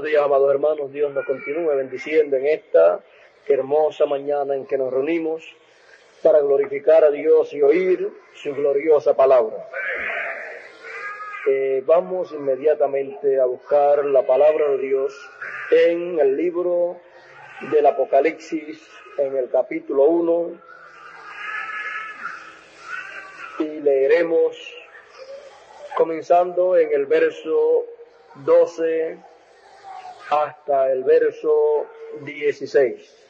Buenos días, amados hermanos. Dios nos continúe bendiciendo en esta hermosa mañana en que nos reunimos para glorificar a Dios y oír su gloriosa palabra. Vamos inmediatamente a buscar la palabra de Dios en el libro del Apocalipsis, en el capítulo 1, y leeremos comenzando en el verso 12 hasta el verso 16.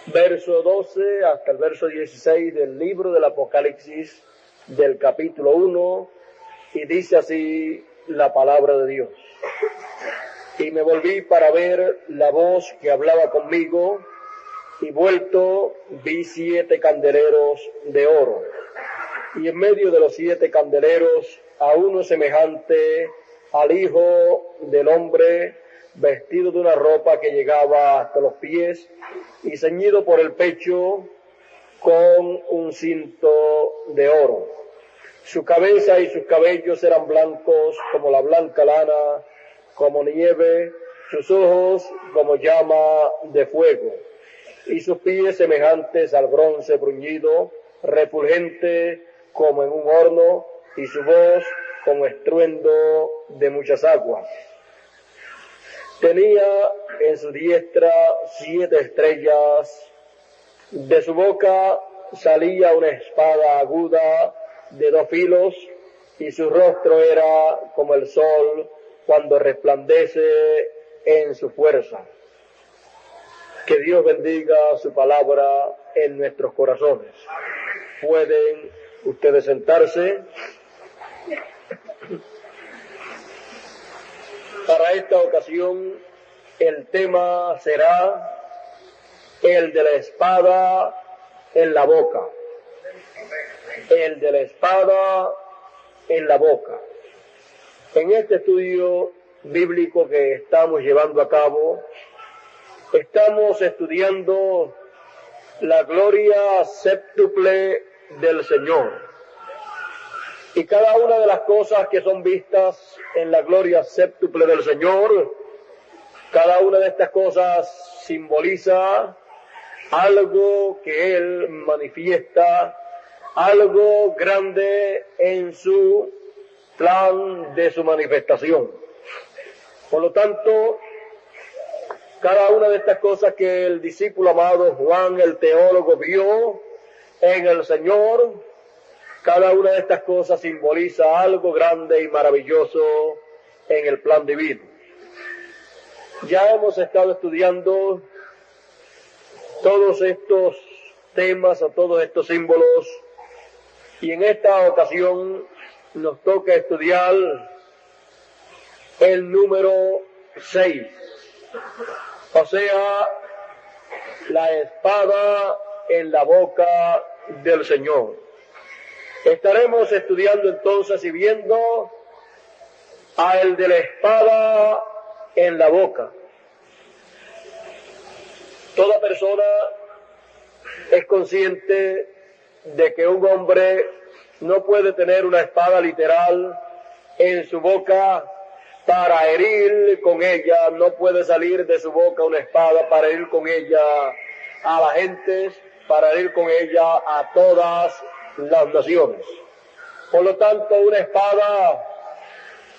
Verso 12 hasta el verso 16 del libro del Apocalipsis, del capítulo 1, y dice así la palabra de Dios. Y me volví para ver la voz que hablaba conmigo, y vuelto vi 7 candeleros de oro, y en medio de los 7 candeleros a uno semejante al Hijo del Hombre, vestido de una ropa que llegaba hasta los pies y ceñido por el pecho con un cinto de oro. Su cabeza y sus cabellos eran blancos como la blanca lana, como nieve, sus ojos como llama de fuego, y sus pies semejantes al bronce bruñido, refulgente como en un horno, y su voz como estruendo de muchas aguas. Tenía en su diestra 7 estrellas, de su boca salía una espada aguda de 2 filos, y su rostro era como el sol cuando resplandece en su fuerza. Que Dios bendiga su palabra en nuestros corazones. Pueden ustedes sentarse. Para esta ocasión el tema será el de la espada en la boca. El de la espada en la boca. En este estudio bíblico que estamos llevando a cabo, estamos estudiando la gloria séptuple del Señor. Y cada una de las cosas que son vistas en la gloria séptuple del Señor, cada una de estas cosas simboliza algo que Él manifiesta, algo grande en su plan de su manifestación. Por lo tanto, cada una de estas cosas que el discípulo amado Juan, el teólogo, vio en el Señor, cada una de estas cosas simboliza algo grande y maravilloso en el plan divino. Ya hemos estado estudiando todos estos temas o todos estos símbolos, y en esta ocasión nos toca estudiar el número 6, o sea, la espada en la boca del Señor. Estaremos estudiando entonces y viendo a el de la espada en la boca. Toda persona es consciente de que un hombre no puede tener una espada literal en su boca para herir con ella, no puede salir de su boca una espada para herir con ella a la gente, para herir con ella a todas las naciones. Por lo tanto, una espada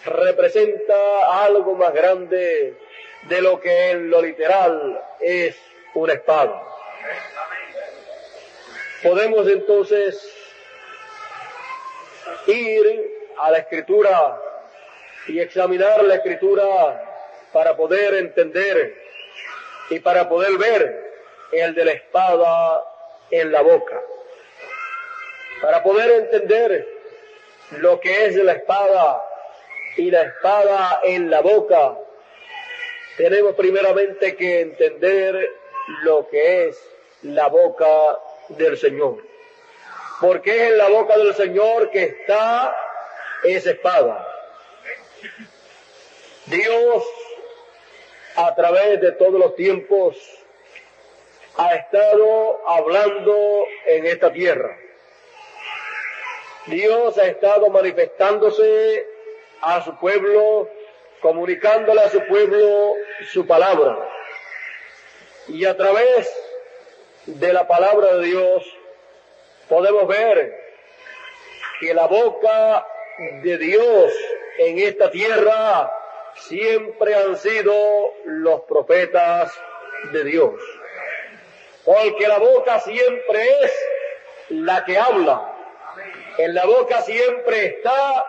representa algo más grande de lo que en lo literal es una espada. Podemos entonces ir a la Escritura y examinar la Escritura para poder entender y para poder ver el de la espada en la boca. Para poder entender lo que es la espada y la espada en la boca, tenemos primeramente que entender lo que es la boca del Señor. Porque es en la boca del Señor que está esa espada. Dios, a través de todos los tiempos, ha estado hablando en esta tierra. Dios ha estado manifestándose a su pueblo, comunicándole a su pueblo su palabra. Y a través de la palabra de Dios podemos ver que la boca de Dios en esta tierra siempre han sido los profetas de Dios. Porque la boca siempre es la que habla. En la boca siempre está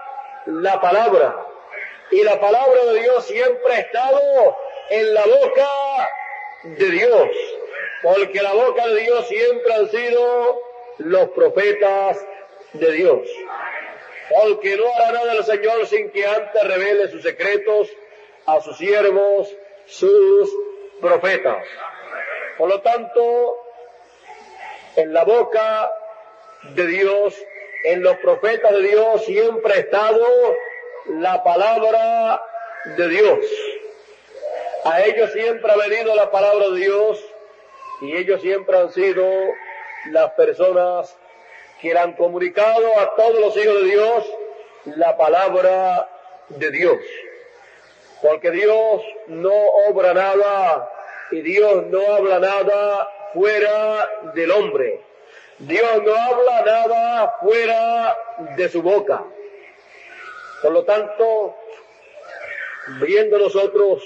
la palabra. Y la palabra de Dios siempre ha estado en la boca de Dios. Porque la boca de Dios siempre han sido los profetas de Dios. Porque no hará nada el Señor sin que antes revele sus secretos a sus siervos, sus profetas. Por lo tanto, en la boca de Dios, en los profetas de Dios siempre ha estado la palabra de Dios. A ellos siempre ha venido la palabra de Dios y ellos siempre han sido las personas que le han comunicado a todos los hijos de Dios la palabra de Dios. Porque Dios no obra nada y Dios no habla nada fuera del hombre. Dios no habla nada fuera de su boca. Por lo tanto, viendo nosotros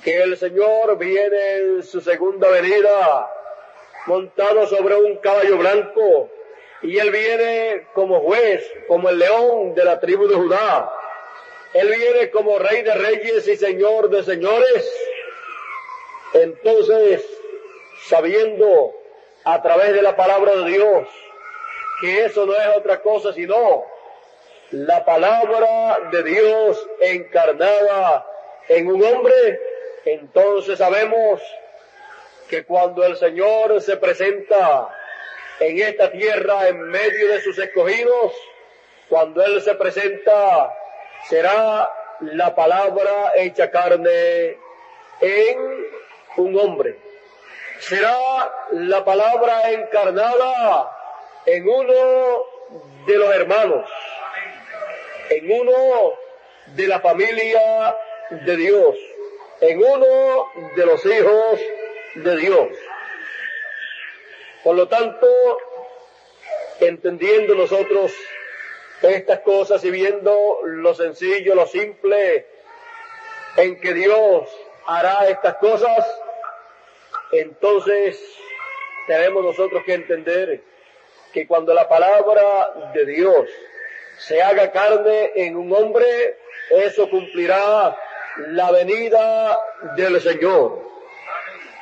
que el Señor viene en su segunda venida montado sobre un caballo blanco, y Él viene como juez, como el león de la tribu de Judá. Él viene como Rey de Reyes y Señor de Señores. Entonces, sabiendo a través de la palabra de Dios que eso no es otra cosa sino la palabra de Dios encarnada en un hombre, entonces sabemos que cuando el Señor se presenta en esta tierra en medio de sus escogidos, cuando Él se presenta, será la palabra hecha carne en un hombre. Será la palabra encarnada en uno de los hermanos, en uno de la familia de Dios, en uno de los hijos de Dios. Por lo tanto, entendiendo nosotros estas cosas y viendo lo sencillo, lo simple en que Dios hará estas cosas, entonces tenemos nosotros que entender que cuando la palabra de Dios se haga carne en un hombre, eso cumplirá la venida del Señor.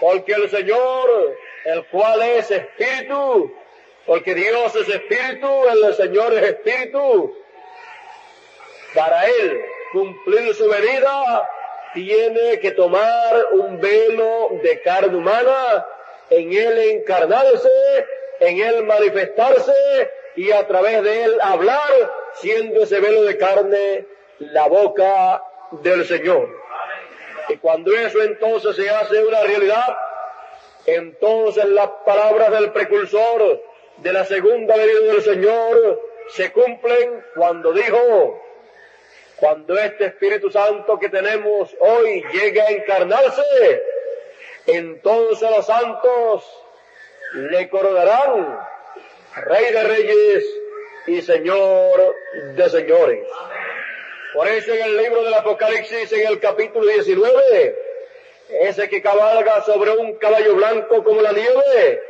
Porque el Señor, el cual es espíritu, porque Dios es espíritu, el Señor es espíritu, para Él cumplir su venida, tiene que tomar un velo de carne humana, en Él encarnarse, en Él manifestarse y a través de Él hablar, siendo ese velo de carne la boca del Señor. Y cuando eso entonces se hace una realidad, entonces las palabras del precursor de la segunda venida del Señor se cumplen cuando dijo: cuando este Espíritu Santo que tenemos hoy llegue a encarnarse, entonces los santos le coronarán Rey de Reyes y Señor de Señores. Por eso en el libro del Apocalipsis, en el capítulo 19, ese que cabalga sobre un caballo blanco como la nieve,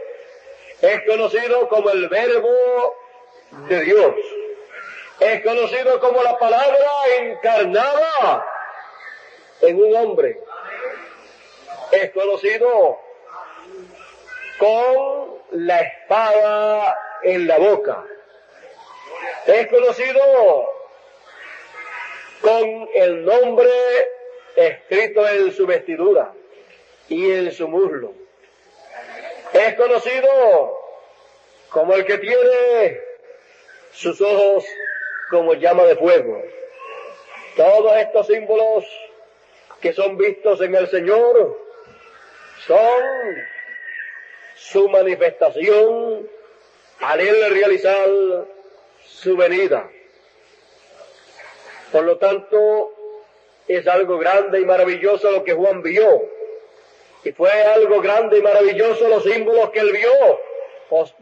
es conocido como el Verbo de Dios. Es conocido como la palabra encarnada en un hombre. Es conocido con la espada en la boca. Es conocido con el nombre escrito en su vestidura y en su muslo. Es conocido como el que tiene sus ojos como llama de fuego. Todos estos símbolos que son vistos en el Señor son su manifestación al Él realizar su venida. Por lo tanto, es algo grande y maravilloso lo que Juan vio. Y fue algo grande y maravilloso los símbolos que él vio,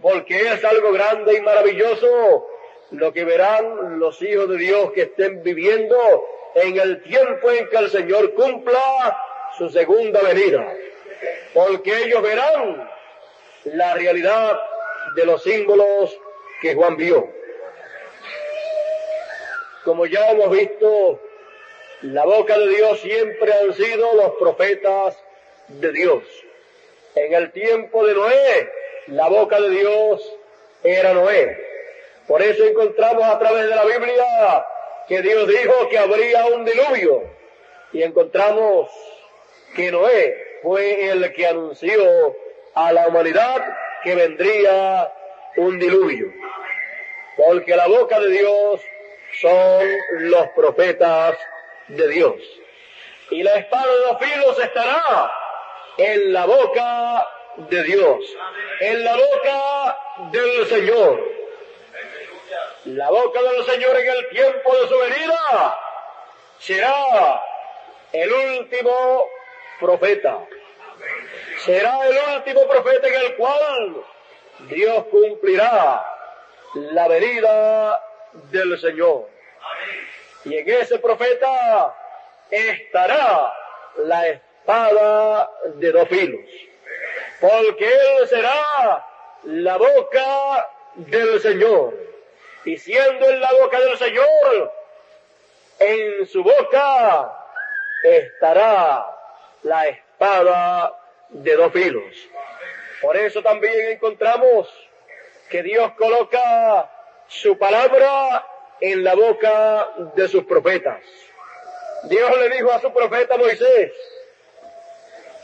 porque es algo grande y maravilloso lo que verán los hijos de Dios que estén viviendo en el tiempo en que el Señor cumpla su segunda venida. Porque ellos verán la realidad de los símbolos que Juan vio. Como ya hemos visto, la boca de Dios siempre han sido los profetas de Dios. En el tiempo de Noé, la boca de Dios era Noé. Por eso encontramos a través de la Biblia que Dios dijo que habría un diluvio. Y encontramos que Noé fue el que anunció a la humanidad que vendría un diluvio. Porque la boca de Dios son los profetas de Dios. Y la espada de dos filos estará en la boca de Dios, en la boca del Señor. La boca del Señor en el tiempo de su venida será el último profeta. Será el último profeta en el cual Dios cumplirá la venida del Señor. Y en ese profeta estará la espada de dos filos, porque él será la boca del Señor. Y siendo en la boca del Señor, en su boca estará la espada de dos filos. Por eso también encontramos que Dios coloca su palabra en la boca de sus profetas. Dios le dijo a su profeta Moisés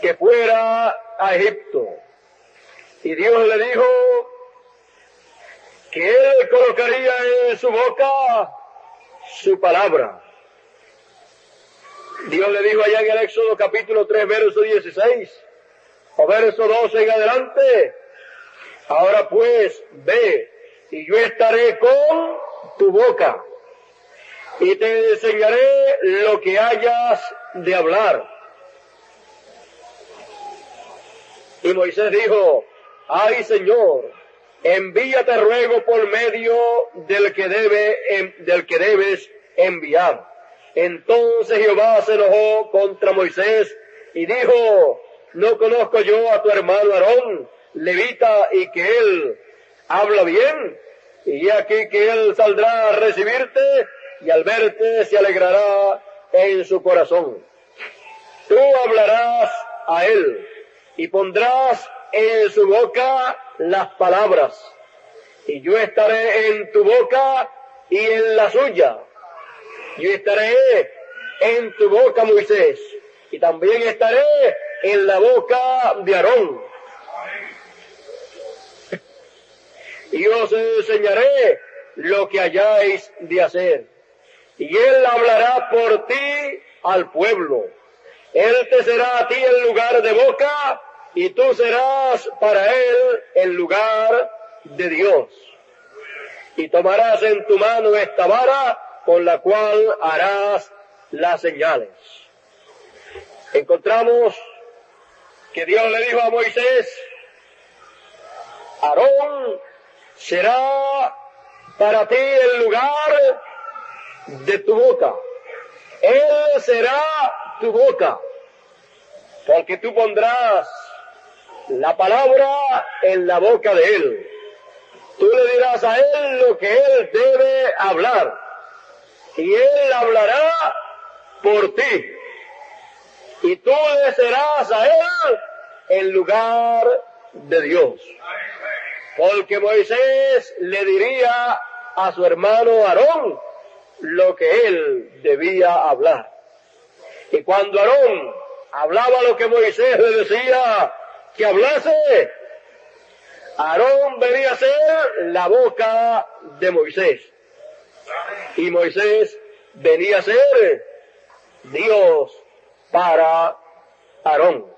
que fuera a Egipto. Y Dios le dijo que él colocaría en su boca su palabra. Dios le dijo allá en el Éxodo capítulo 3, verso 16, o verso 12 en adelante: ahora pues, ve, y yo estaré con tu boca, y te enseñaré lo que hayas de hablar. Y Moisés dijo: ay, Señor, envíate ruego por medio del que debes enviar. Entonces Jehová se enojó contra Moisés y dijo: ¿no conozco yo a tu hermano Aarón, levita, y que él habla bien? Y he aquí que él saldrá a recibirte, y al verte se alegrará en su corazón. Tú hablarás a él, y pondrás en su boca las palabras, y yo estaré en tu boca y en la suya. Yo estaré en tu boca, Moisés, y también estaré en la boca de Aarón. Y os enseñaré lo que hayáis de hacer. Y él hablará por ti al pueblo. Él te será a ti el lugar de boca, y tú serás para él el lugar de Dios. Y tomarás en tu mano esta vara, con la cual harás las señales. Encontramos que Dios le dijo a Moisés: Aarón será para ti el lugar de tu boca. Él será tu boca, porque tú pondrás la palabra en la boca de él. Tú le dirás a él lo que él debe hablar, y él hablará por ti. Y tú le serás a él en lugar de Dios. Porque Moisés le diría a su hermano Aarón lo que él debía hablar. Y cuando Aarón hablaba lo que Moisés le decía que hablase, Aarón venía a ser la boca de Moisés. Y Moisés venía a ser Dios para Aarón.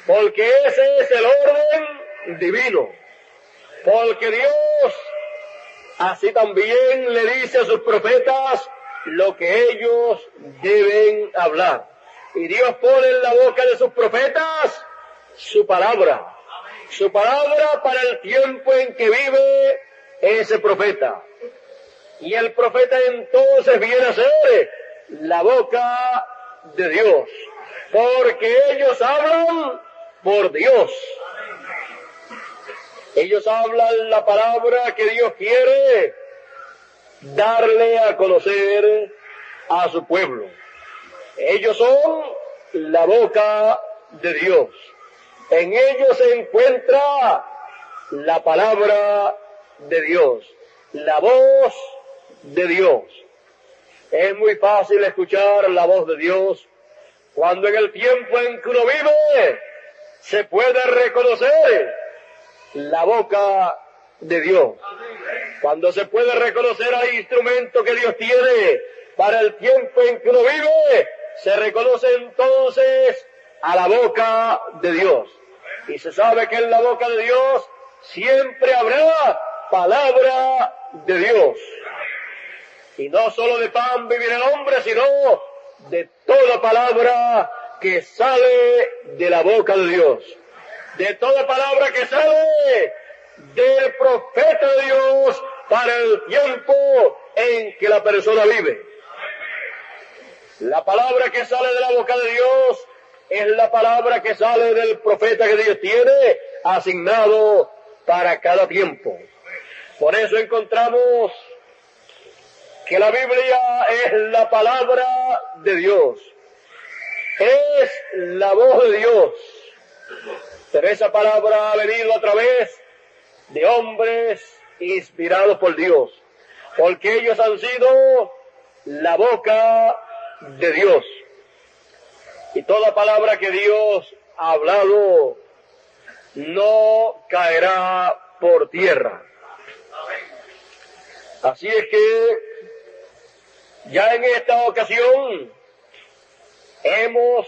Porque ese es el orden divino. Porque Dios así también le dice a sus profetas lo que ellos deben hablar. Y Dios pone en la boca de sus profetas su palabra para el tiempo en que vive ese profeta. Y el profeta entonces viene a ser la boca de Dios, porque ellos hablan por Dios. Ellos hablan la palabra que Dios quiere darle a conocer a su pueblo. Ellos son la boca de Dios. En ellos se encuentra la palabra de Dios, la voz de Dios. Es muy fácil escuchar la voz de Dios cuando en el tiempo en que uno vive se puede reconocer la boca de Dios. Cuando se puede reconocer al instrumento que Dios tiene para el tiempo en que uno vive, se reconoce entonces a la boca de Dios. Y se sabe que en la boca de Dios siempre habrá palabra de Dios. Y no solo de pan vivirá el hombre, sino de toda palabra que sale de la boca de Dios. De toda palabra que sale del profeta de Dios para el tiempo en que la persona vive. La palabra que sale de la boca de Dios es la palabra que sale del profeta que Dios tiene asignado para cada tiempo. Por eso encontramos que la Biblia es la palabra de Dios. Es la voz de Dios. Pero esa palabra ha venido a través de hombres inspirados por Dios, porque ellos han sido la boca de Dios. Y toda palabra que Dios ha hablado no caerá por tierra. Así es que ya en esta ocasión hemos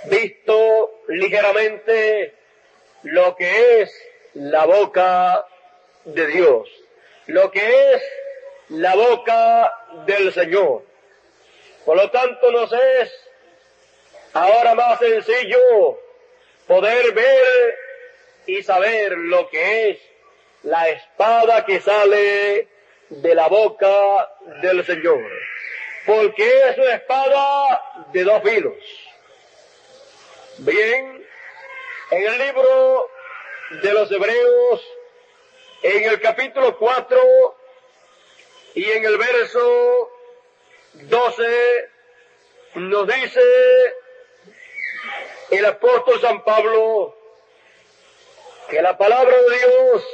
visto ligeramente lo que es la boca de Dios, lo que es la boca del Señor. Por lo tanto, nos es ahora más sencillo poder ver y saber lo que es la espada que sale de la boca del Señor, porque es una espada de dos filos. Bien, en el libro de los Hebreos, en el capítulo 4 y en el verso 12, nos dice el apóstol San Pablo que la palabra de Dios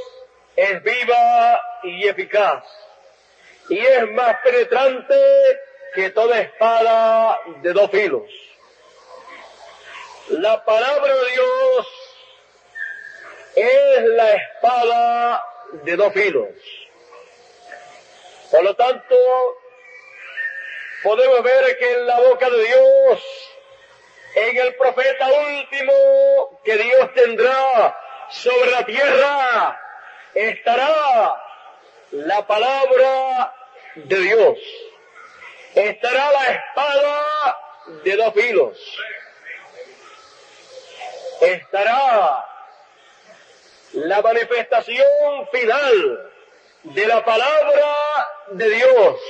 es viva y eficaz, y es más penetrante que toda espada de dos filos. La palabra de Dios es la espada de dos filos. Por lo tanto, podemos ver que en la boca de Dios, en el profeta último que Dios tendrá sobre la tierra, estará la palabra de Dios. Estará la espada de dos filos. Estará la manifestación final de la palabra de Dios.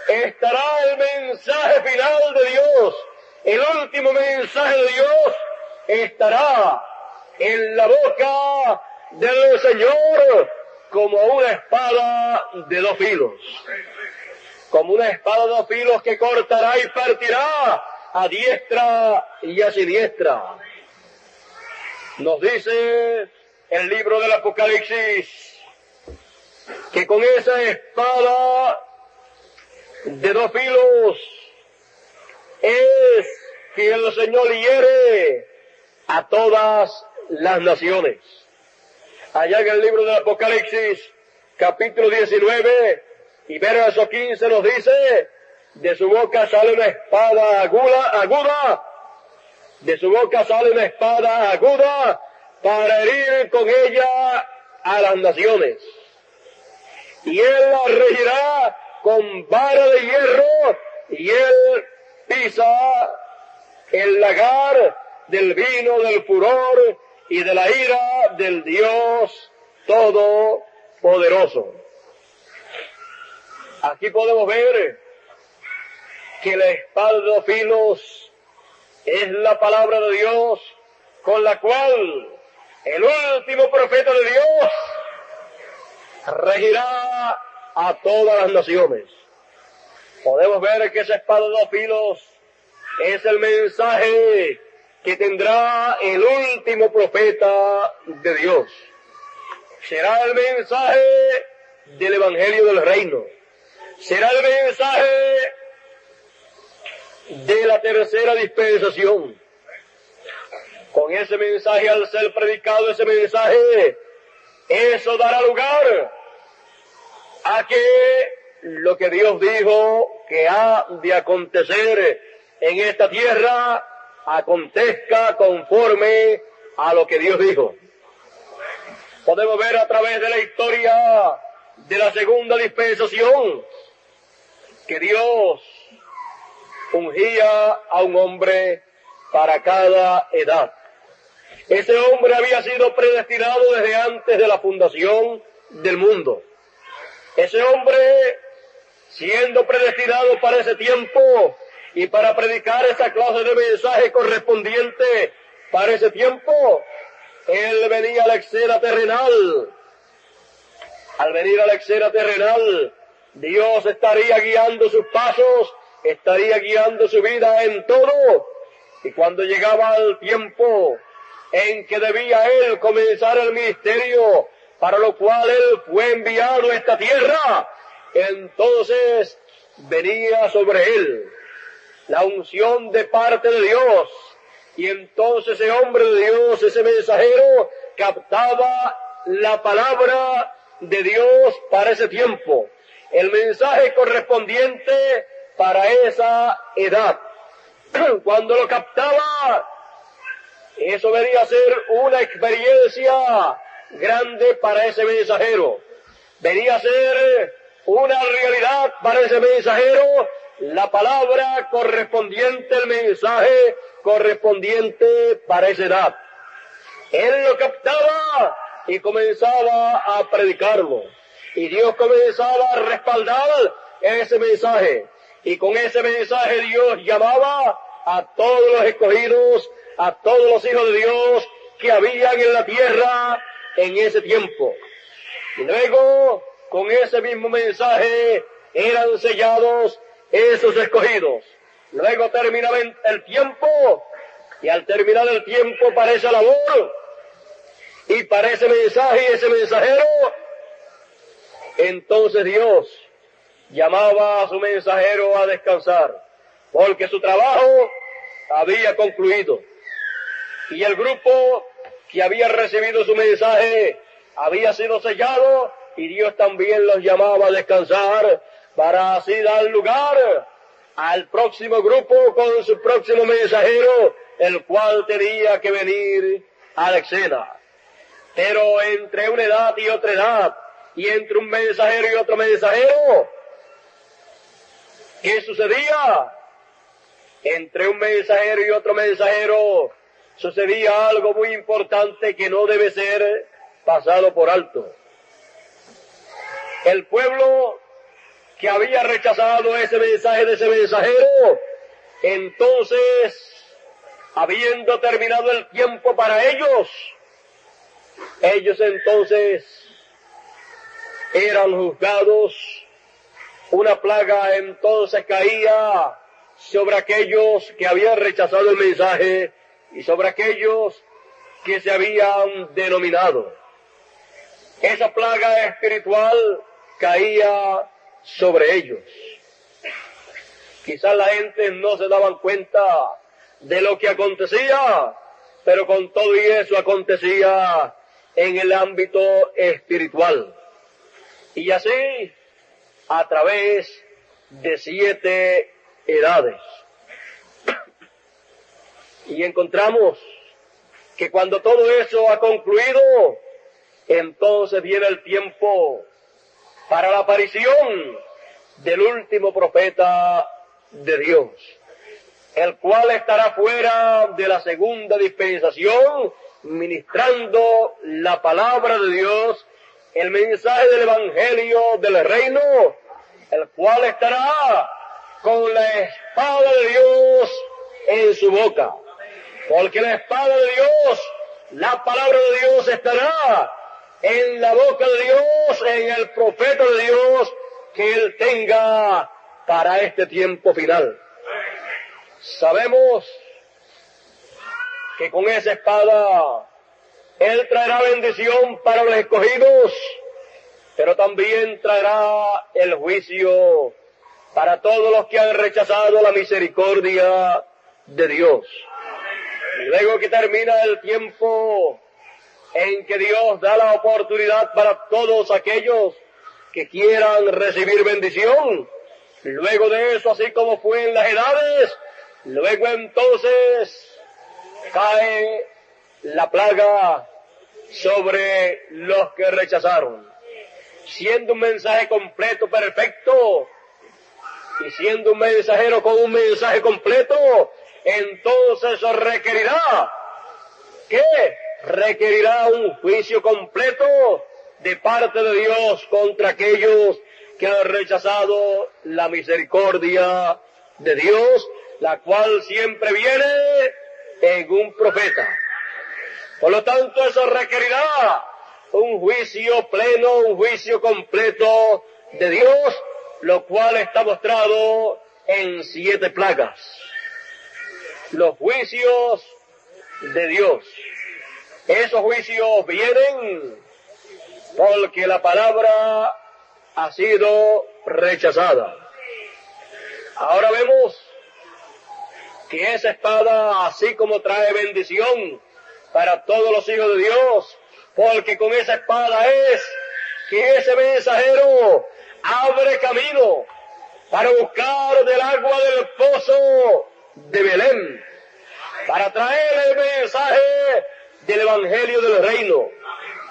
Estará el mensaje final de Dios. El último mensaje de Dios estará en la boca del Señor como una espada de dos filos. Como una espada de dos filos que cortará y partirá a diestra y a siniestra. Nos dice el libro del Apocalipsis que con esa espada de dos filos es que el Señor hiere a todas las naciones. Allá en el libro del Apocalipsis, capítulo 19 y verso 15 nos dice: de su boca sale una espada aguda, de su boca sale una espada aguda para herir con ella a las naciones. y él la regirá con vara de hierro, y él pisa el lagar del vino del furor y de la ira del Dios Todopoderoso. Aquí podemos ver que la espada de dos filos es la palabra de Dios, con la cual el último profeta de Dios regirá a todas las naciones. Podemos ver que esa espada de dos filos es el mensaje que tendrá el último profeta de Dios. Será el mensaje del Evangelio del Reino. Será el mensaje de la tercera dispensación. Con ese mensaje, al ser predicado ese mensaje, eso dará lugar a que lo que Dios dijo que ha de acontecer en esta tierra acontezca conforme a lo que Dios dijo. Podemos ver a través de la historia de la segunda dispensación que Dios ungía a un hombre para cada edad. Ese hombre había sido predestinado desde antes de la fundación del mundo. Ese hombre, siendo predestinado para ese tiempo y para predicar esa clase de mensaje correspondiente para ese tiempo, él venía a la escena terrenal. Al venir a la escena terrenal, Dios estaría guiando sus pasos, estaría guiando su vida en todo. Y cuando llegaba el tiempo en que debía él comenzar el ministerio, para lo cual él fue enviado a esta tierra, entonces venía sobre él la unción de parte de Dios. Y entonces ese hombre de Dios, ese mensajero, captaba la palabra de Dios para ese tiempo, el mensaje correspondiente para esa edad. Cuando lo captaba, eso venía a ser una experiencia grande para ese mensajero. Venía a ser una realidad para ese mensajero, la palabra correspondiente, el mensaje correspondiente para esa edad. Él lo captaba y comenzaba a predicarlo. Y Dios comenzaba a respaldar ese mensaje. Y con ese mensaje Dios llamaba a todos los escogidos, a todos los hijos de Dios que habían en la tierra en ese tiempo. Y luego, con ese mismo mensaje, eran sellados esos escogidos. Luego terminaba el tiempo, y al terminar el tiempo para esa labor, y para ese mensaje y ese mensajero, entonces Dios llamaba a su mensajero a descansar, porque su trabajo había concluido. Y el grupo que había recibido su mensaje había sido sellado, y Dios también los llamaba a descansar, para así dar lugar al próximo grupo con su próximo mensajero, el cual tenía que venir a la escena. Pero entre una edad y otra edad, y entre un mensajero y otro mensajero, ¿qué sucedía? Entre un mensajero y otro mensajero sucedía algo muy importante que no debe ser pasado por alto. El pueblo que había rechazado ese mensaje de ese mensajero, entonces, habiendo terminado el tiempo para ellos entonces eran juzgados. Una plaga entonces caía sobre aquellos que habían rechazado el mensaje y sobre aquellos que se habían denominado. Esa plaga espiritual caía sobre ellos. Quizás la gente no se daban cuenta de lo que acontecía, pero con todo y eso acontecía en el ámbito espiritual. Y así, a través de 7 edades. Y encontramos que cuando todo eso ha concluido, entonces viene el tiempo para la aparición del último profeta de Dios, el cual estará fuera de la segunda dispensación, ministrando la palabra de Dios, el mensaje del Evangelio del reino, el cual estará con la espada de Dios en su boca. Porque la espada de Dios, la palabra de Dios, estará en la boca de Dios, en el profeta de Dios que Él tenga para este tiempo final. Sabemos que con esa espada Él traerá bendición para los escogidos, pero también traerá el juicio para todos los que han rechazado la misericordia de Dios. Y luego que termina el tiempo en que Dios da la oportunidad para todos aquellos que quieran recibir bendición, luego de eso, así como fue en las edades, luego entonces cae la plaga sobre los que rechazaron, siendo un mensaje completo, perfecto, y siendo un mensajero con un mensaje completo, entonces eso requerirá un juicio completo de parte de Dios contra aquellos que han rechazado la misericordia de Dios, la cual siempre viene en un profeta. Por lo tanto, eso requerirá un juicio pleno, un juicio completo de Dios, lo cual está mostrado en 7 plagas. Los juicios de Dios. Esos juicios vienen porque la palabra ha sido rechazada. Ahora vemos que esa espada, así como trae bendición para todos los hijos de Dios, porque con esa espada es que ese mensajero abre camino para buscar del agua del pozo de Belén, para traer el mensaje del Evangelio del reino.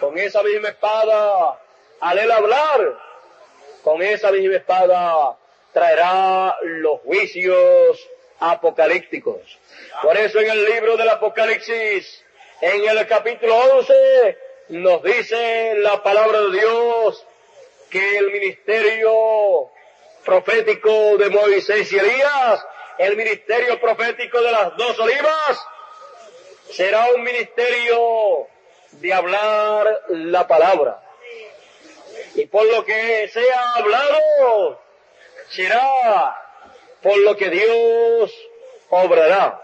Con esa misma espada, al él hablar, con esa misma espada traerá los juicios apocalípticos. Por eso en el libro del Apocalipsis, en el capítulo 11, nos dice la palabra de Dios que el ministerio profético de Moisés y Elías, el ministerio profético de las 2 olivas, será un ministerio de hablar la palabra. Y por lo que sea hablado, será por lo que Dios obrará.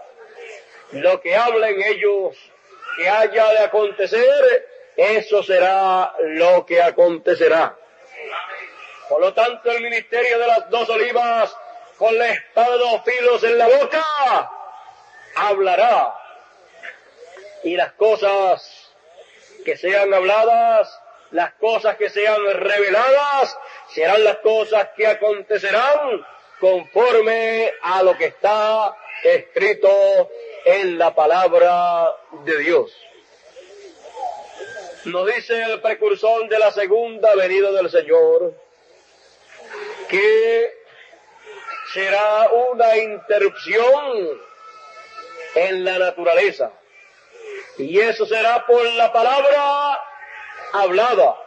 Lo que hablen ellos que haya de acontecer, eso será lo que acontecerá. Por lo tanto, el ministerio de las 2 olivas, con la espada de 2 filos en la boca, hablará. Y las cosas que sean habladas, las cosas que sean reveladas, serán las cosas que acontecerán conforme a lo que está escrito en la palabra de Dios. Nos dice el precursor de la segunda venida del Señor que será una interrupción en la naturaleza, y eso será por la palabra hablada.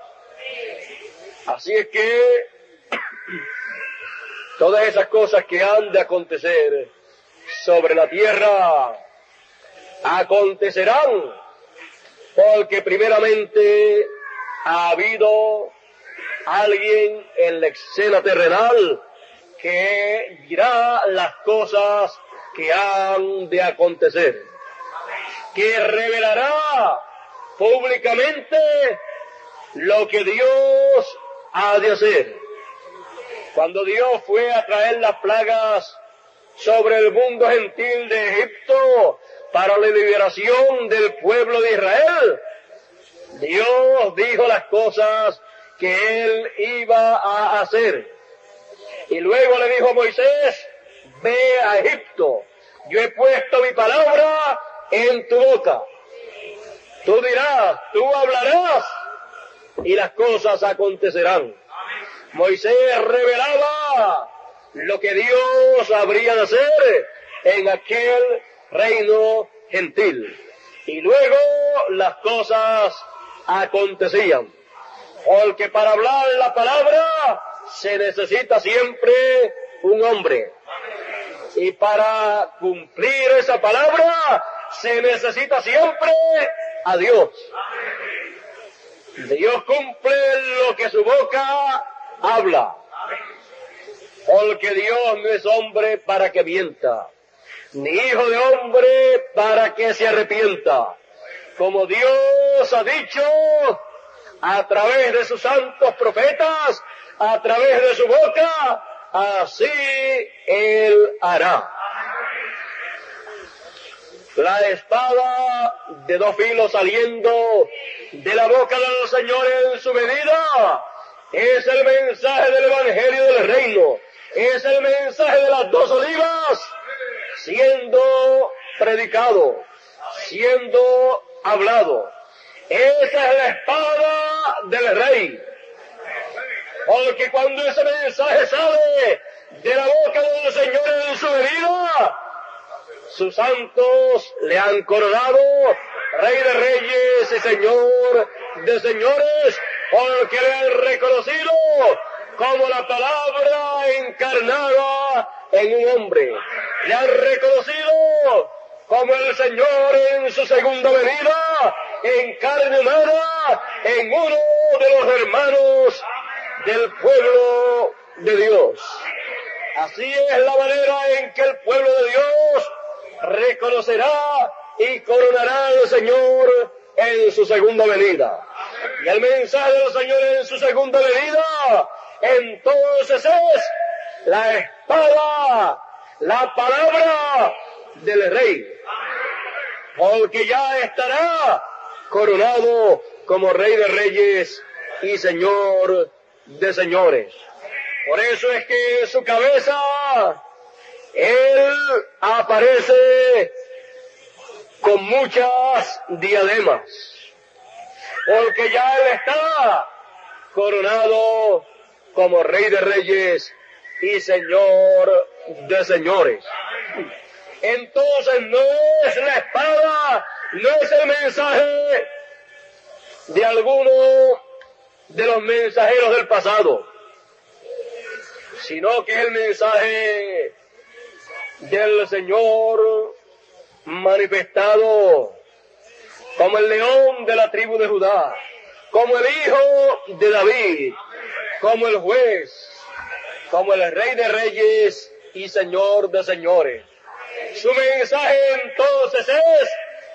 Así es que todas esas cosas que han de acontecer sobre la tierra acontecerán porque primeramente ha habido alguien en la escena terrenal que dirá las cosas que han de acontecer, que revelará públicamente lo que Dios ha de hacer. Cuando Dios fue a traer las plagas sobre el mundo gentil de Egipto para la liberación del pueblo de Israel, Dios dijo las cosas que Él iba a hacer. Y luego le dijo a Moisés: ve a Egipto, yo he puesto mi palabra en tu boca. Tú dirás, tú hablarás, y las cosas acontecerán. Moisés revelaba lo que Dios habría de hacer en aquel reino gentil. Y luego las cosas acontecían. Porque para hablar la palabra se necesita siempre un hombre. Y para cumplir esa palabra se necesita siempre a Dios. Dios cumple lo que su boca habla. Porque Dios no es hombre para que mienta, ni hijo de hombre para que se arrepienta. Como Dios ha dicho a través de sus santos profetas, a través de su boca, así Él hará. La espada de dos filos saliendo de la boca del Señor en su medida es el mensaje del Evangelio del Reino. Es el mensaje de las dos olivas siendo predicado, siendo hablado. Esa es la espada del Rey. Porque cuando ese mensaje sale de la boca del Señor en su medida, sus santos le han coronado Rey de Reyes y Señor de Señores, porque le han reconocido como la palabra encarnada en un hombre. Le han reconocido como el Señor en su segunda venida, en carne humana, en uno de los hermanos del pueblo de Dios. Así es la manera en que el pueblo de Dios reconocerá y coronará al Señor en su segunda venida. Y el mensaje del Señor en su segunda venida, entonces es la espada, la palabra del Rey. Porque ya estará coronado como Rey de Reyes y Señor de Señores. Por eso es que en su cabeza Él aparece con muchas diademas, porque ya Él está coronado como Rey de Reyes y Señor de Señores. Entonces no es la espada, no es el mensaje de alguno de los mensajeros del pasado, sino que es el mensaje del Señor manifestado como el león de la tribu de Judá, como el hijo de David, como el juez, como el Rey de Reyes y Señor de Señores. Su mensaje entonces es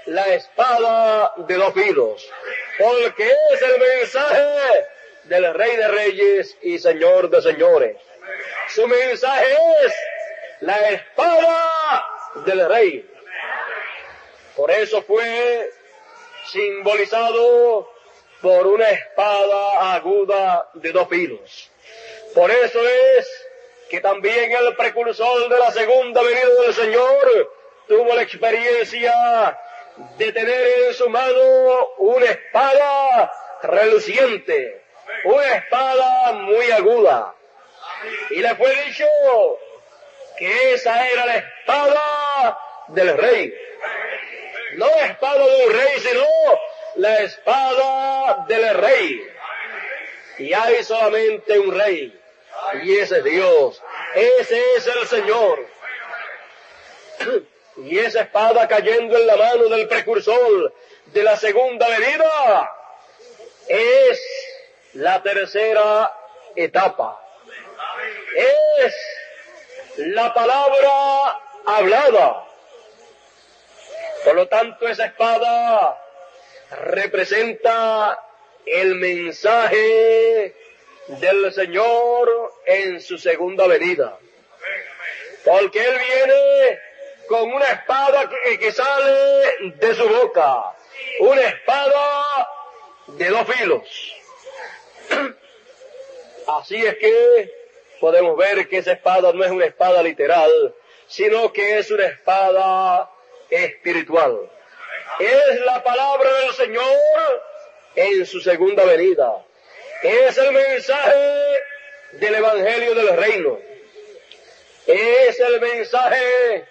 la espada de dos filos, porque es el mensaje del Rey de Reyes y Señor de Señores. Su mensaje es la espada del Rey. Por eso fue simbolizado por una espada aguda de dos filos. Por eso es que también el precursor de la segunda venida del Señor tuvo la experiencia de tener en su mano una espada reluciente, una espada muy aguda. Y le fue dicho que esa era la espada del Rey. No la espada de un rey, sino la espada del Rey. Y hay solamente un Rey, y ese es Dios, ese es el Señor. Y esa espada cayendo en la mano del precursor de la segunda venida es la tercera etapa. Es la palabra hablada. Por lo tanto, esa espada representa el mensaje del Señor en su segunda venida. Porque Él viene con una espada que sale de su boca, una espada de dos filos. Así es que podemos ver que esa espada no es una espada literal, sino que es una espada espiritual. Es la palabra del Señor en su segunda venida. Es el mensaje del Evangelio del Reino. Es el mensaje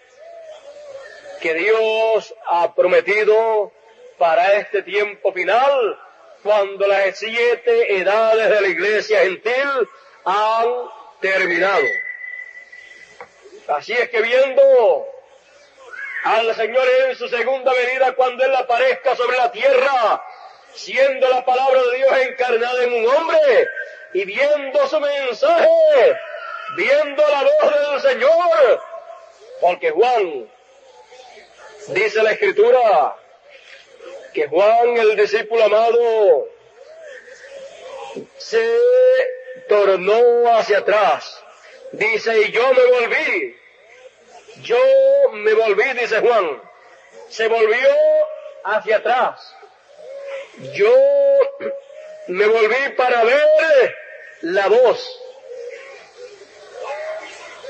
que Dios ha prometido para este tiempo final, cuando las 7 edades de la iglesia gentil han terminado. Así es que viendo al Señor en su segunda venida, cuando Él aparezca sobre la tierra, siendo la palabra de Dios encarnada en un hombre, y viendo su mensaje, viendo la voz del Señor, porque Juan, dice la Escritura, que Juan, el discípulo amado, se tornó hacia atrás. Dice, y yo me volví, dice Juan, se volvió hacia atrás. Yo me volví para ver la voz.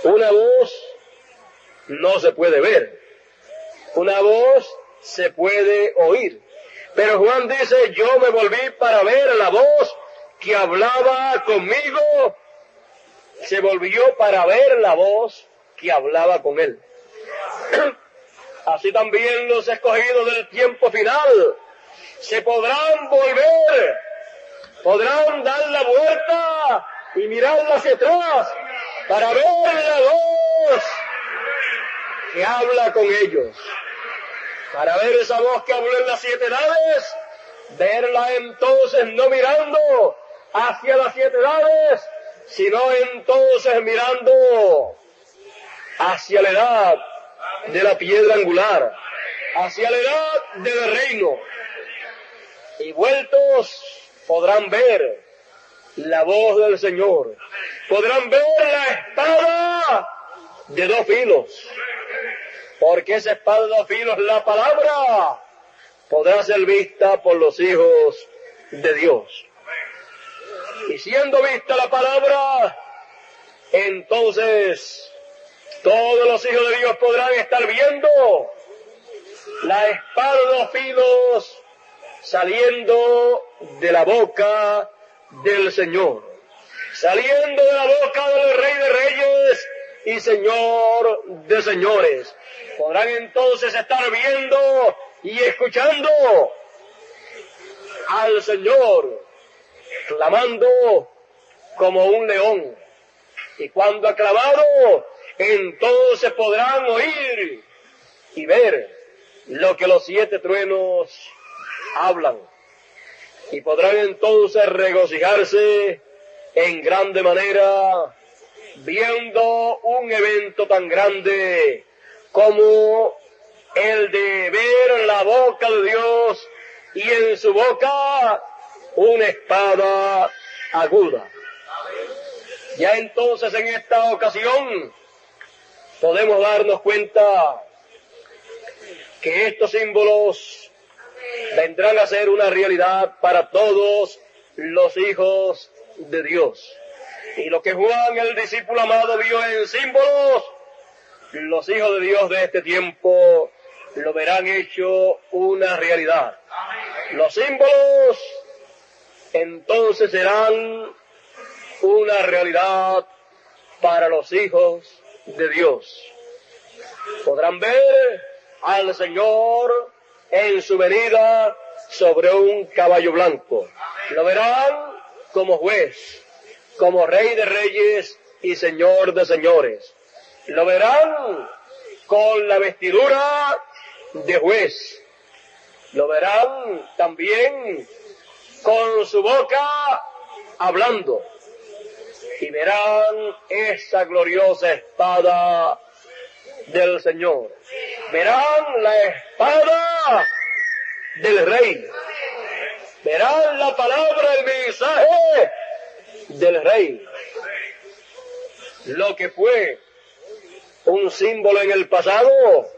Una voz no se puede ver, una voz se puede oír. Pero Juan dice, yo me volví para ver la voz que hablaba conmigo. Se volvió para ver la voz que hablaba con él. Así también los escogidos del tiempo final se podrán volver, podrán dar la vuelta y mirar hacia atrás para ver la voz que habla con ellos. Para ver esa voz que habló en las 7 edades, verla entonces no mirando hacia las 7 edades, sino entonces mirando hacia la edad de la piedra angular, hacia la edad del reino. Y vueltos podrán ver la voz del Señor, podrán ver la espada de 2 filos, porque esa espada de 2 filos, la palabra, podrá ser vista por los hijos de Dios. Y siendo vista la palabra, entonces todos los hijos de Dios podrán estar viendo la espada de 2 filos saliendo de la boca del Señor, saliendo de la boca del Rey de Reyes y Señor de Señores. Podrán entonces estar viendo y escuchando al Señor clamando como un león. Y cuando ha clamado, entonces podrán oír y ver lo que los 7 truenos hablan. Y podrán entonces regocijarse en grande manera, viendo un evento tan grande como el de ver la boca de Dios y en su boca una espada aguda. Ya entonces en esta ocasión podemos darnos cuenta que estos símbolos vendrán a ser una realidad para todos los hijos de Dios. Y lo que Juan, el discípulo amado, vio en símbolos, los hijos de Dios de este tiempo lo verán hecho una realidad. Los símbolos entonces serán una realidad para los hijos de Dios. Podrán ver al Señor en su venida sobre un caballo blanco. Lo verán como juez, como Rey de Reyes y Señor de Señores. Lo verán con la vestidura de juez. Lo verán también con su boca hablando. Y verán esa gloriosa espada del Señor. Verán la espada del Rey. Verán la palabra, el mensaje del Rey. Lo que fue un símbolo en el pasado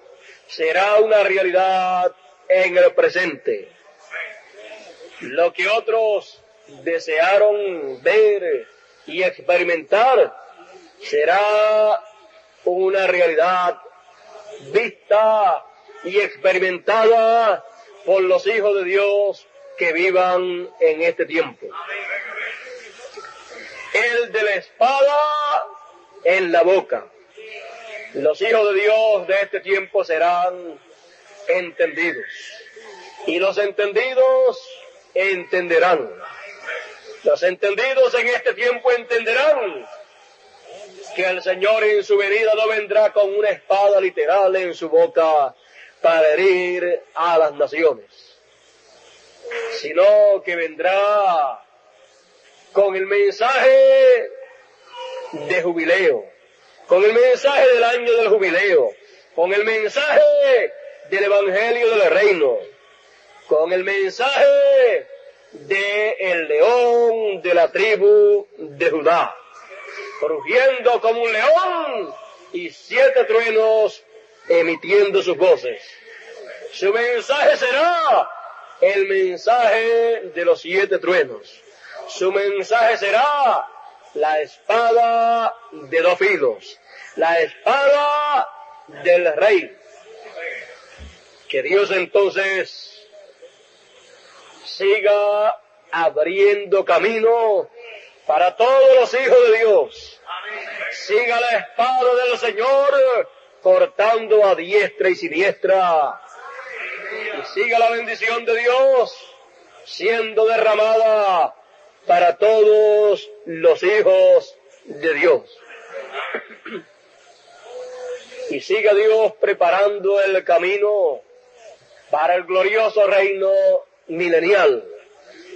será una realidad en el presente. Lo que otros desearon ver y experimentar será una realidad vista y experimentada por los hijos de Dios que vivan en este tiempo. el de la espada en la boca. Los hijos de Dios de este tiempo serán entendidos, y los entendidos entenderán. Los entendidos en este tiempo entenderán que el Señor en su venida no vendrá con una espada literal en su boca para herir a las naciones, sino que vendrá con el mensaje de jubileo, con el mensaje del año del jubileo, con el mensaje del evangelio del reino, con el mensaje del león de la tribu de Judá, rugiendo como un león y 7 truenos emitiendo sus voces. Su mensaje será el mensaje de los 7 truenos. Su mensaje será la espada de 2 filos, la espada del rey. Que Dios entonces siga abriendo camino para todos los hijos de Dios. Siga la espada del Señor cortando a diestra y siniestra. Y siga la bendición de Dios siendo derramada para todos los hijos de Dios. Y siga Dios preparando el camino para el glorioso reino milenial.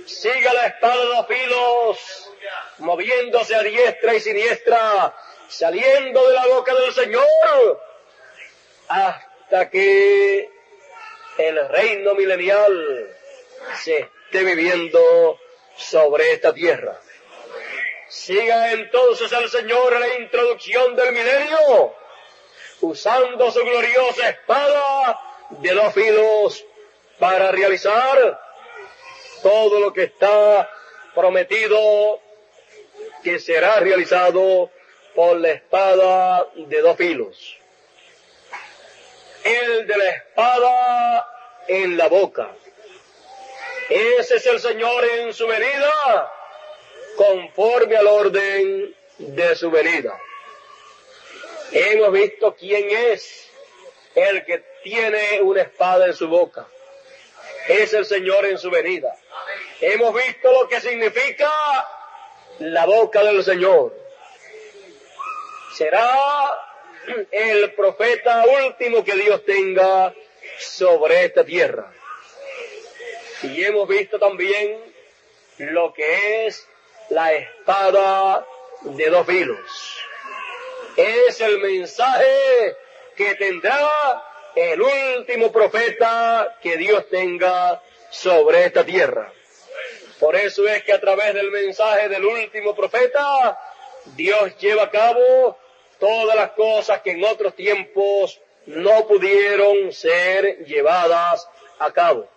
Siga la espada de 2 filos moviéndose a diestra y siniestra, saliendo de la boca del Señor, hasta que el reino milenial se esté viviendo sobre esta tierra. Siga entonces el Señor en la introducción del milenio, usando su gloriosa espada de 2 filos para realizar todo lo que está prometido que será realizado por la espada de 2 filos. El de la espada en la boca. Ese es el Señor en su venida, conforme al orden de su venida. Hemos visto quién es el que tiene una espada en su boca. Es el Señor en su venida. Hemos visto lo que significa la boca del Señor. Será el profeta último que Dios tenga sobre esta tierra. Y hemos visto también lo que es la espada de 2 filos. Es el mensaje que tendrá el último profeta que Dios tenga sobre esta tierra. Por eso es que a través del mensaje del último profeta, Dios lleva a cabo todas las cosas que en otros tiempos no pudieron ser llevadas a cabo.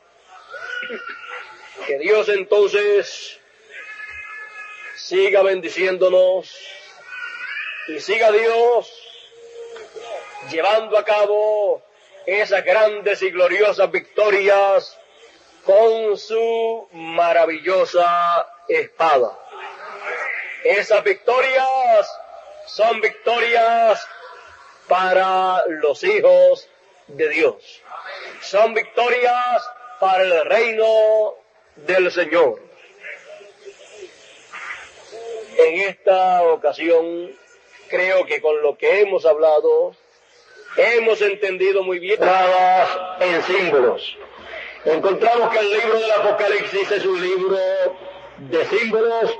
Que Dios entonces siga bendiciéndonos y siga Dios llevando a cabo esas grandes y gloriosas victorias con su maravillosa espada. Esas victorias son victorias para los hijos de Dios. Son victorias para el reino del Señor. En esta ocasión, creo que con lo que hemos hablado, hemos entendido muy bien en símbolos. Encontramos que el libro del Apocalipsis es un libro de símbolos,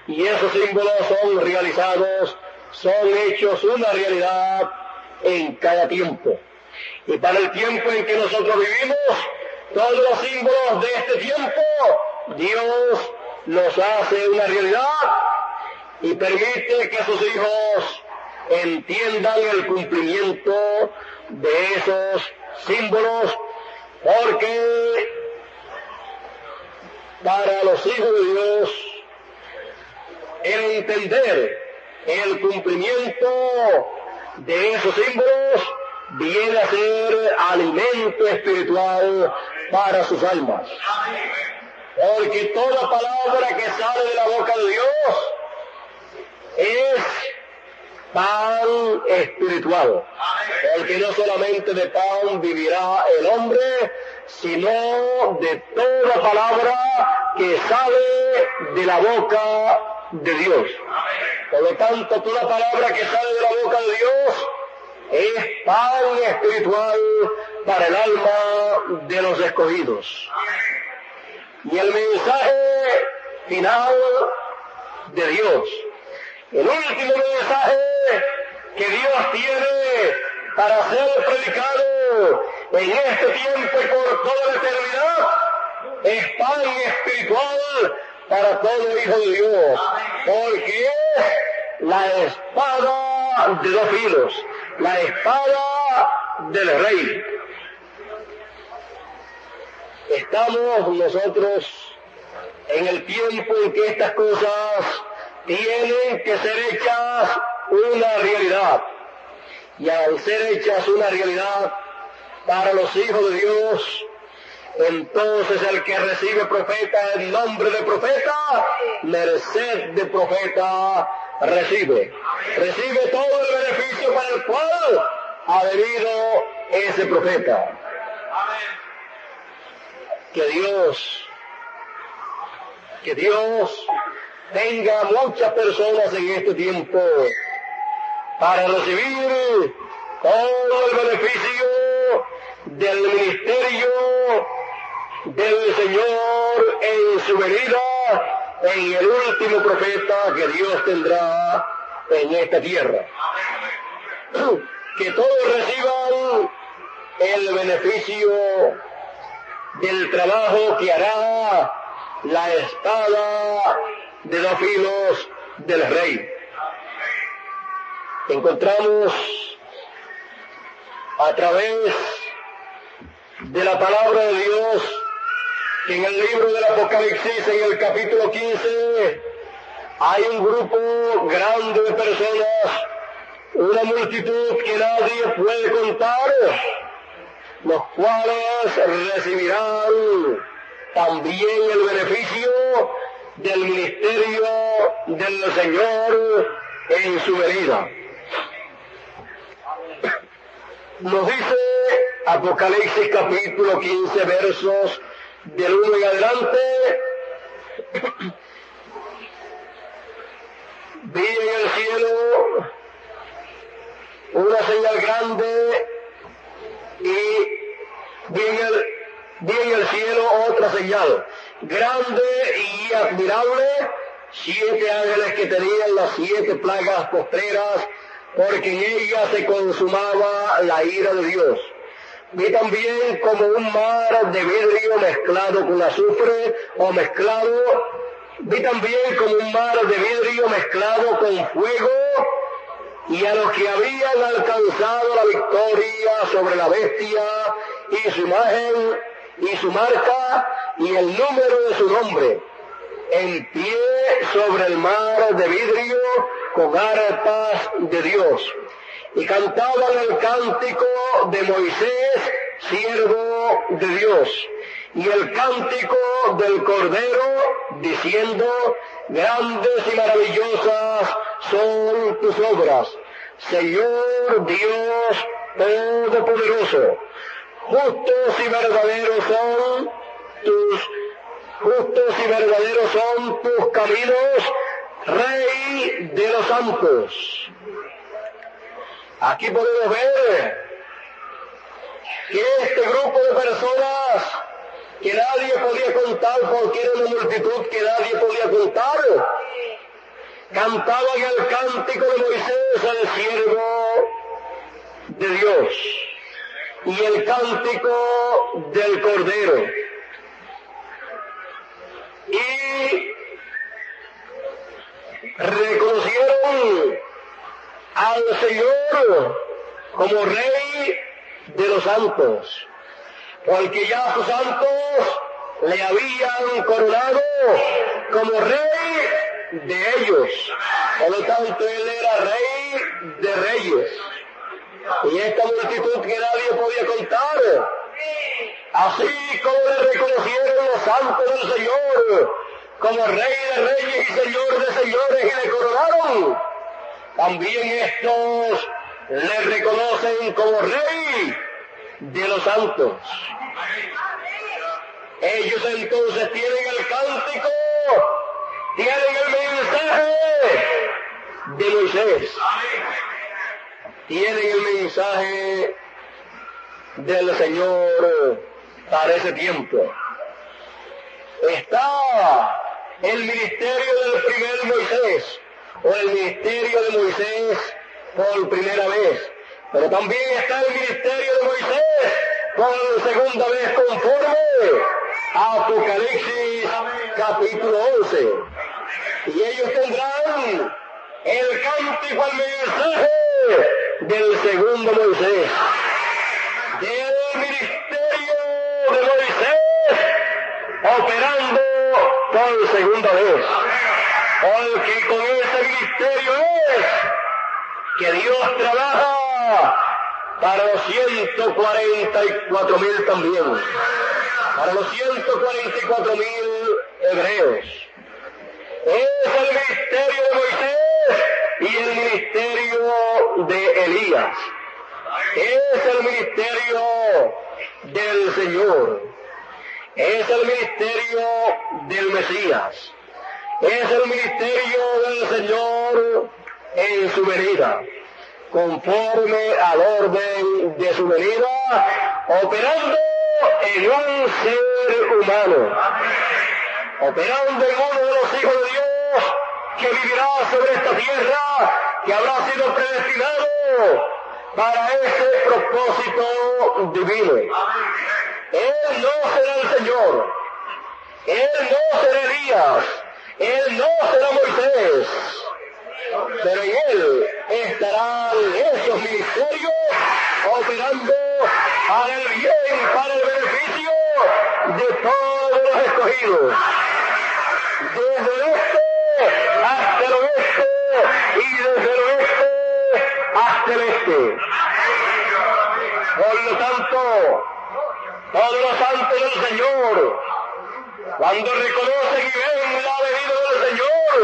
y esos símbolos son realizados, son hechos una realidad en cada tiempo. Y para el tiempo en que nosotros vivimos, todos los símbolos de este tiempo, Dios los hace una realidad y permite que sus hijos entiendan el cumplimiento de esos símbolos, porque para los hijos de Dios, el entender el cumplimiento de esos símbolos viene a ser alimento espiritual para sus almas. Porque toda palabra que sale de la boca de Dios es pan espiritual, porque no solamente de pan vivirá el hombre, sino de toda palabra que sale de la boca de Dios. Por lo tanto, toda palabra que sale de la boca de Dios es pan espiritual para el alma de los escogidos. Y el mensaje final de Dios, el último mensaje que Dios tiene para ser predicado en este tiempo y por toda la eternidad, es pan espiritual para todo hijo de Dios, porque es la espada de dos filos, la espada del rey. Estamos nosotros en el tiempo en que estas cosas tienen que ser hechas una realidad. Y al ser hechas una realidad para los hijos de Dios, entonces el que recibe profeta en nombre de profeta, merced de profeta recibe. Recibe todo el beneficio para el cual ha venido ese profeta. Que Dios tenga muchas personas en este tiempo para recibir todo el beneficio del ministerio del Señor en su venida, en el último profeta que Dios tendrá en esta tierra. Que todos reciban el beneficio del trabajo que hará la espada de dos filos del rey. Encontramos a través de la palabra de Dios que en el libro del Apocalipsis, en el capítulo 15, hay un grupo grande de personas, una multitud que nadie puede contar, los cuales recibirán también el beneficio del ministerio del Señor en su venida. Nos dice Apocalipsis capítulo 15, versos del 1 en adelante: vi en el cielo una señal grande y vi en el cielo otra señal grande y admirable, 7 ángeles que tenían las 7 plagas postreras, porque en ellas se consumaba la ira de Dios. Vi también como un mar de vidrio mezclado con azufre o mezclado. Vi también como un mar de vidrio mezclado con fuego, y a los que habían alcanzado la victoria sobre la bestia y su imagen y su marca y el número de su nombre, en pie sobre el mar de vidrio con arpas de Dios, y cantaban el cántico de Moisés, siervo de Dios, y el cántico del Cordero, diciendo: grandes y maravillosas son tus obras, Señor Dios Todopoderoso. Justos y verdaderos son tus caminos, Rey de los santos. Aquí podemos ver que este grupo de personas que nadie podía contar, porque era una multitud que nadie podía contar, cantaban el cántico de Moisés, el siervo de Dios, y el cántico del Cordero, y reconocieron al Señor como Rey de los santos, porque ya sus santos le habían coronado como Rey de ellos. Por lo tanto, Él era Rey de reyes. Y esta multitud que nadie podía contar, así como le reconocieron los santos del Señor como Rey de reyes y Señor de señores, y le coronaron, también estos le reconocen como Rey de los santos. Ellos entonces tienen el cántico, tienen el mensaje de Moisés, tienen el mensaje del Señor para ese tiempo. Está el ministerio del primer Moisés, o el ministerio de Moisés por primera vez, pero también está el ministerio de Moisés por segunda vez conforme a Apocalipsis capítulo 11. Y ellos tendrán el cántico al mensaje del segundo Moisés, del ministerio de Moisés operando por segunda vez. Porque con ese ministerio es que Dios trabaja para los 144,000 también, para los 144,000 hebreos. Es el ministerio de Moisés y el ministerio de Elías. Es el ministerio del Señor. Es el ministerio del Mesías. Es el ministerio del Señor en su venida, conforme al orden de su venida, operando en un ser humano, operando en uno de los hijos de Dios que vivirá sobre esta tierra, que habrá sido predestinado para ese propósito divino. Él no será el Señor, Él no será Elías, Él no será Moisés, pero en Él estarán esos ministerios operando para el bien, para el beneficio de todos los escogidos, desde el este hasta el oeste y desde el oeste hasta el este. Por lo tanto, todos los santos del Señor, cuando reconocen y ven la venida del Señor,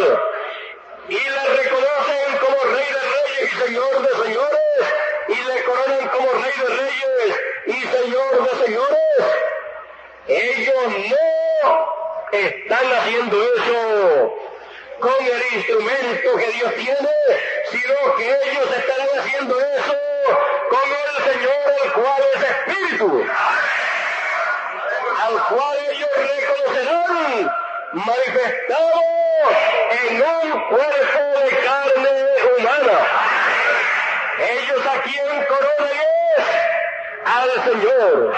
y le reconocen como Rey de Reyes y Señor de Señores, y le coronan como Rey de Reyes y Señor de Señores, ellos no están haciendo eso con el instrumento que Dios tiene, sino que ellos estarán haciendo eso con el Señor, el cual es Espíritu, al cual ellos reconocerán manifestado en un cuerpo de carne humana. Ellos a quien coronan es al Señor,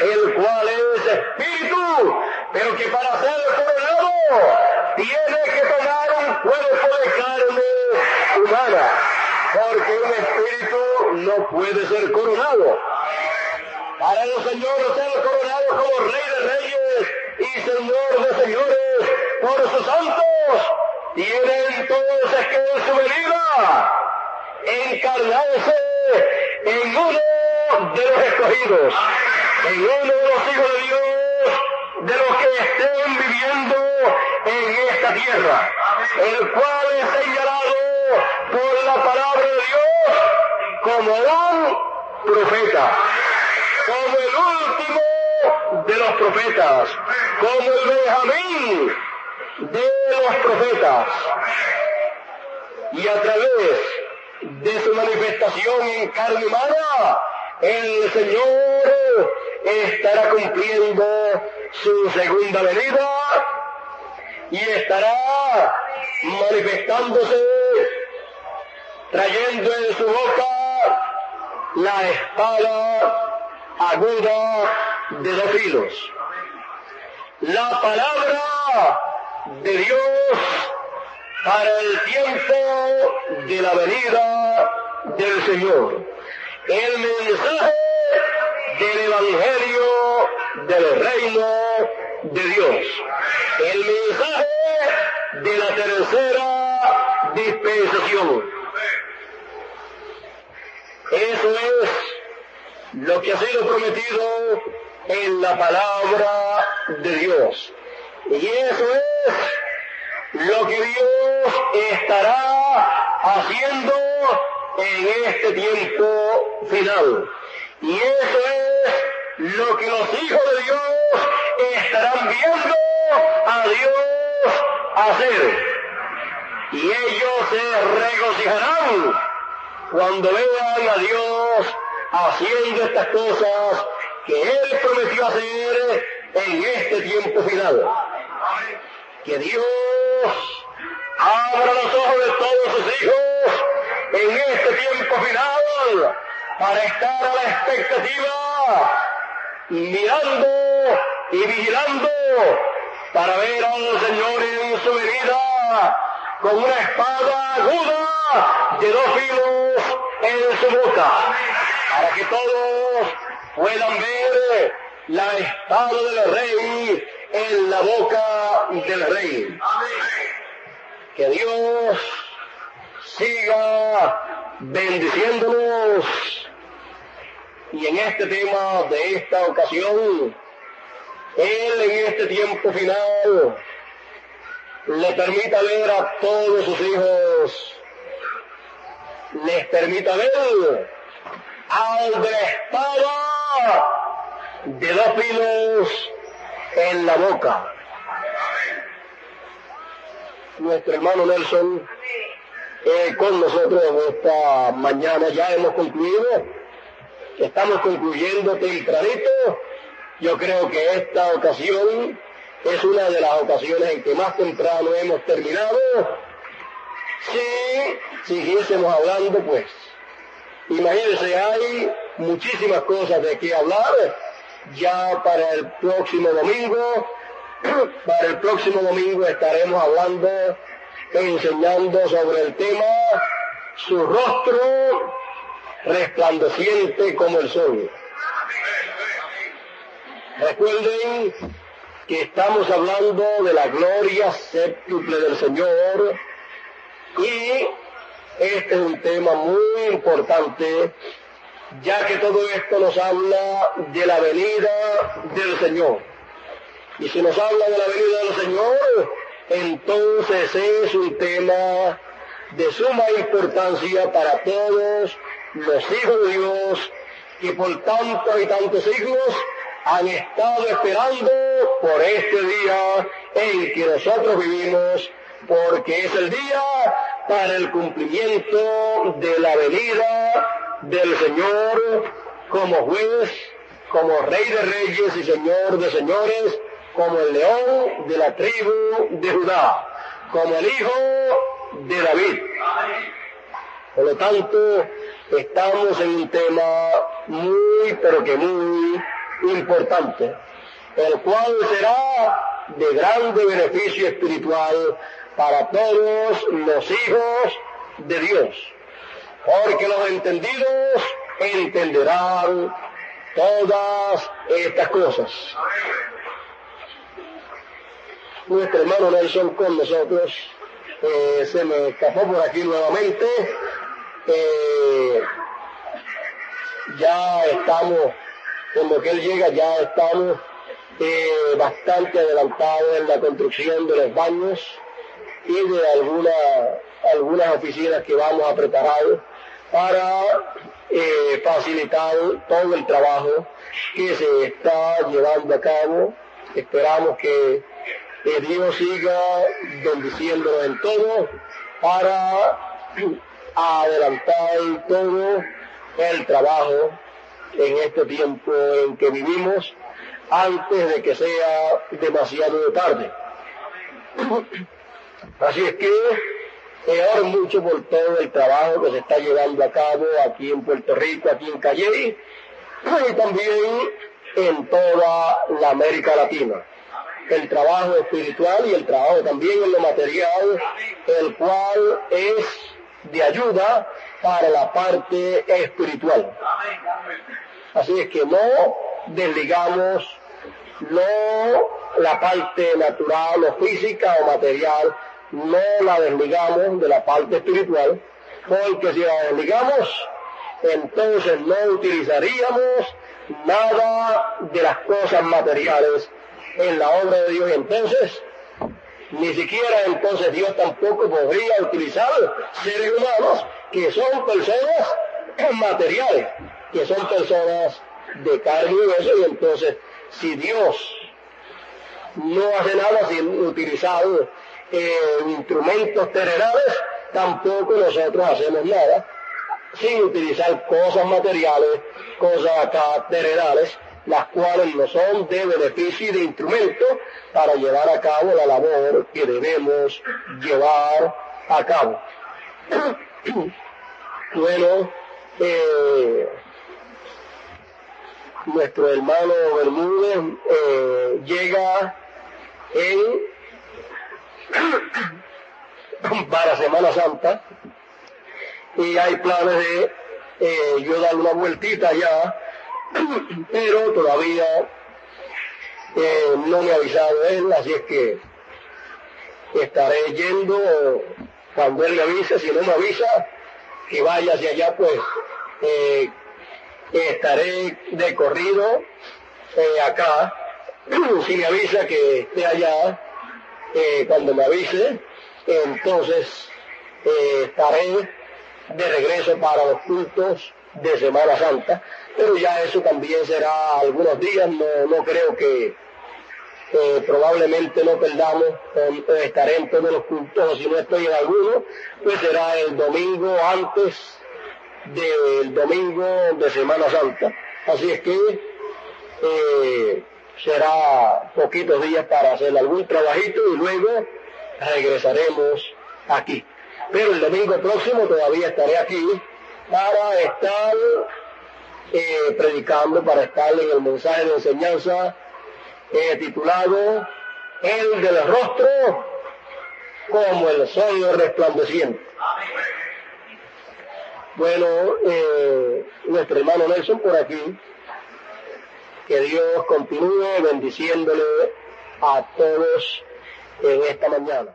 el cual es Espíritu, pero que para ser coronado tiene que tomar un cuerpo de carne humana, porque un espíritu no puede ser coronado. Para el Señor ser coronado como Rey de Reyes y Señor de Señores por sus santos, tiene entonces que en su venida encarnarse en uno de los escogidos, en uno de los hijos de Dios, de los que estén viviendo en esta tierra, el cual es señalado por la palabra de Dios como un profeta, como el último de los profetas, como el Benjamín de los profetas, y a través de su manifestación en carne humana, el Señor estará cumpliendo su segunda venida y estará manifestándose, trayendo en su boca la espada aguda de 2 filos, la palabra de Dios para el tiempo de la venida del Señor, el mensaje del Evangelio del reino de Dios, el mensaje de la tercera dispensación. Eso es lo que ha sido prometido en la palabra de Dios. Y eso es lo que Dios estará haciendo en este tiempo final. Y eso es lo que los hijos de Dios estarán viendo a Dios hacer. Y ellos se regocijarán cuando vean a Dios haciendo estas cosas que Él prometió hacer en este tiempo final. Que Dios abra los ojos de todos sus hijos en este tiempo final para estar a la expectativa, mirando y vigilando para ver al Señor en su venida con una espada aguda de 2 filos en su boca, para que todos puedan ver la espada del Rey en la boca del Rey. Que Dios siga bendiciéndonos y en este tema de esta ocasión, Él en este tiempo final le permita ver a todos sus hijos, les permita ver al de la espada de 2 filos en la boca. Nuestro hermano Nelson con nosotros esta mañana. Ya hemos concluido, estamos concluyendo tempranito. Yo creo que esta ocasión es una de las ocasiones en que más temprano hemos terminado. Si siguiésemos hablando, pues imagínense, hay muchísimas cosas de qué hablar. Ya para el próximo domingo estaremos hablando, enseñando sobre el tema su rostro resplandeciente como el sol. Recuerden que estamos hablando de la gloria séptuple del Señor y este es un tema muy importante, ya que todo esto nos habla de la venida del Señor. Y si nos habla de la venida del Señor, entonces es un tema de suma importancia para todos los hijos de Dios que por tantos y tantos siglos han estado esperando por este día en que nosotros vivimos, porque es el día para el cumplimiento de la venida del Señor como juez, como Rey de Reyes y Señor de Señores, como el león de la tribu de Judá, como el hijo de David. Por lo tanto, estamos en un tema muy, pero que muy importante, el cual será de grande beneficio espiritual para todos los hijos de Dios, porque los entendidos entenderán todas estas cosas. Nuestro hermano Nelson con nosotros, se me escapó por aquí nuevamente. Ya estamos, en lo que él llega, ya estamos bastante adelantados en la construcción de los baños y de algunas oficinas que vamos a preparar para facilitar todo el trabajo que se está llevando a cabo. Esperamos que Dios siga bendiciéndonos en todo para adelantar todo el trabajo en este tiempo en que vivimos antes de que sea demasiado tarde. Así es que oro mucho por todo el trabajo que se está llevando a cabo aquí en Puerto Rico, aquí en Calley, y también en toda la América Latina. El trabajo espiritual y el trabajo también en lo material, el cual es de ayuda para la parte espiritual. Así es que no desligamos la parte natural o física o material, no la desligamos de la parte espiritual, porque si la desligamos, entonces no utilizaríamos nada de las cosas materiales en la obra de Dios, y entonces Ni siquiera entonces Dios tampoco podría utilizar seres humanos que son personas materiales, que son personas de carne y hueso, y entonces si Dios no hace nada sin utilizar instrumentos terrenales, tampoco nosotros hacemos nada sin utilizar cosas materiales, cosas acá terrenales, las cuales no son de beneficio y de instrumento para llevar a cabo la labor que debemos llevar a cabo. Bueno, nuestro hermano Bermúdez llega para Semana Santa, y hay planes de yo dar una vueltita allá, pero todavía no me ha avisado él, así es que estaré yendo cuando él me avise. Si no me avisa que vaya hacia allá, pues estaré de corrido acá. Si me avisa que esté allá, cuando me avise, entonces estaré de regreso para los cultos de Semana Santa, pero ya eso también será algunos días. No creo que probablemente no perdamos, estaré en todos los cultos, o si no estoy en alguno, pues será el domingo antes del domingo de Semana Santa, así es que será poquitos días para hacer algún trabajito y luego regresaremos aquí. Pero el domingo próximo todavía estaré aquí para estar predicando, para estar en el mensaje de enseñanza titulado El del rostro como el sol resplandeciente. Bueno, nuestro hermano Nelson por aquí, que Dios continúe bendiciéndole a todos en esta mañana.